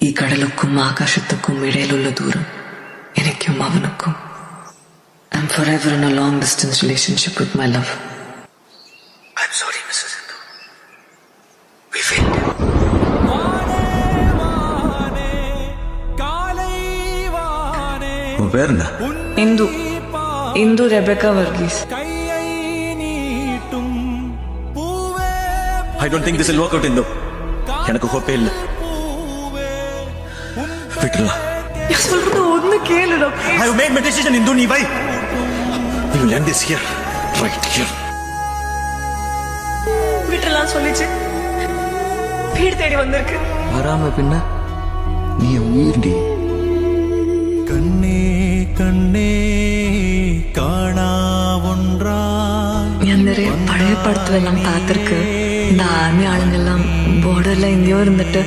ഈ കടലുക്കും ആകാശത്തുക്കും ഇടയിലുള്ള ദൂരം എനിക്കും അവനുക്കും. I'm forever in a long distance relationship with my love. I'm sorry, Mrs. Hindu. We failed. உன் பேர் என்ன? Indu. Indu Rebecca Varghese. I don't think this will work out, Hindu. எனக்கு ஹோப்பே இல்லை. விட்டுடலாம். ഞാൻ சொல்றது ഒന്ന് കേளுடா. I have made my decision, Hindu. நீ வை. We will end this here, right here. விட்டுலாம் சொல்லிச்சு. வீடு தேடி வந்திருக்கு. வராம பின்ன நீ உயிர்டி. கண்ணே கண்ணே காணா ஒன்றா. ഞാൻ நிறைய പഴയ പടത്തിലെല്ലാം பார்த்திருக்கு. இந்த ஆர்மி ஆளுங்கெல்லாம் பார்டர்ல எங்கேயோ இருந்துட்டு